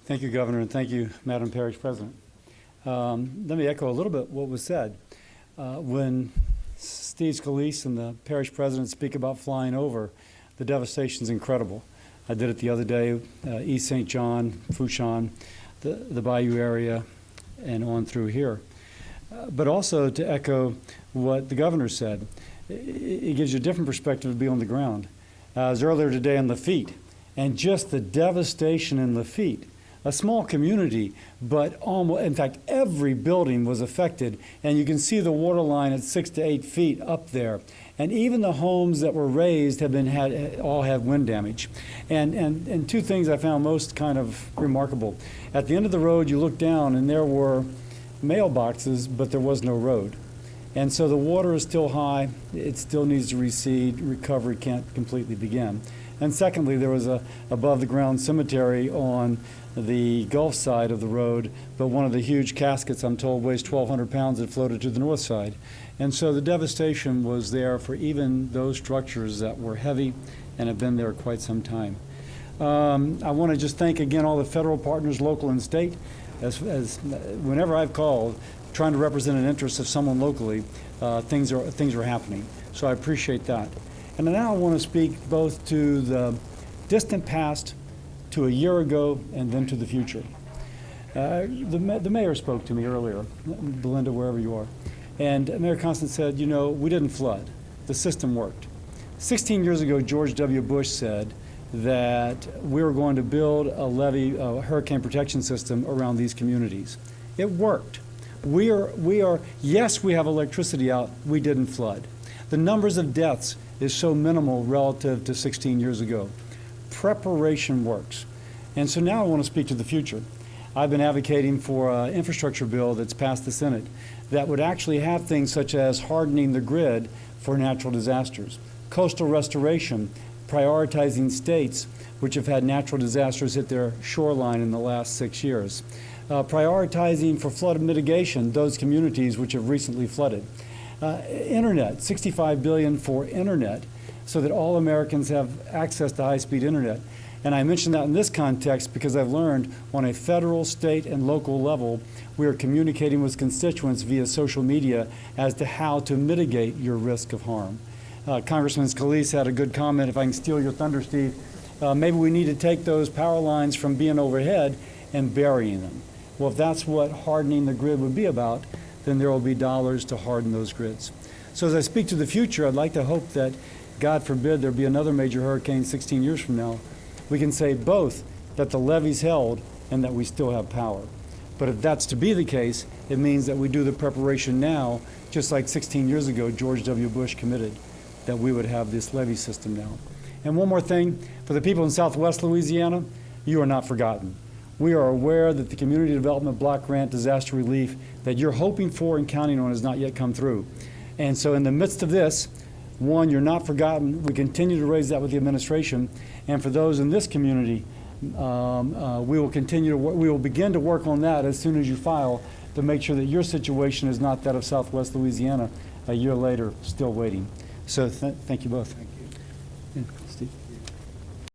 Thank you, Governor, and thank you, Madam Parish President. Let me echo a little bit what was said. When Steve Scalise and the Parish President speak about flying over, the devastation is incredible. I did it the other day, East St. John, Fouchon, the Bayou area, and on through here. But also to echo what the Governor said, it gives you a different perspective to be on the ground. I was earlier today in Lafitte, and just the devastation in Lafitte. A small community, but almost, in fact, every building was affected, and you can see the water line at 6 to 8 feet up there. And even the homes that were raised have all had wind damage. And two things I found most kind of remarkable. At the end of the road, you look down, and there were mailboxes, but there was no road. And so the water is still high. It still needs to recede. Recovery can't completely begin. And secondly, there was a above-the-ground cemetery on the Gulf side of the road, but one of the huge caskets, I'm told, weighs 1,200 pounds that floated to the north side. And so the devastation was there for even those structures that were heavy and have been there quite some time. I want to just thank again all the federal partners, local and state, as whenever I've called, trying to represent an interest of someone locally, things are happening. So I appreciate that. And now I want to speak both to the distant past, to a year ago, and then to the future. The mayor spoke to me earlier, Belinda, wherever you are, and Mayor Constance said, you know, we didn't flood. The system worked. 16 years ago, George W. Bush said that we were going to build a levee, a hurricane protection system around these communities. It worked. Yes, we have electricity out. We didn't flood. The numbers of deaths is so minimal relative to 16 years ago. Preparation works. And so now I want to speak to the future. I've been advocating for an infrastructure bill that's passed the Senate that would actually have things such as hardening the grid for natural disasters, coastal restoration, prioritizing states which have had natural disasters hit their shoreline in the last 6 years, prioritizing for flood mitigation those communities which have recently flooded. Internet, $65 billion for internet, so that all Americans have access to high-speed internet. And I mention that in this context because I've learned on a federal, state, and local level, we are communicating with constituents via social media as to how to mitigate your risk of harm. Congressman Scalise had a good comment, if I can steal your thunder, Steve. Maybe we need to take those power lines from being overhead and burying them. Well, if that's what hardening the grid would be about, then there will be dollars to harden those grids. So as I speak to the future, I'd like to hope that, God forbid, there be another major hurricane 16 years from now, we can say both that the levee's held and that we still have power. But if that's to be the case, it means that we do the preparation now, just like 16 years ago, George W. Bush committed that we would have this levee system now. And one more thing, for the people in Southwest Louisiana, you are not forgotten. We are aware that the Community Development Block Grant disaster relief that you're hoping for and counting on has not yet come through. And so in the midst of this, one, you're not forgotten. We continue to raise that with the administration. And for those in this community, we will begin to work on that as soon as you file to make sure that your situation is not that of Southwest Louisiana a year later, still waiting. So thank you both. Thank you. Yeah, Steve.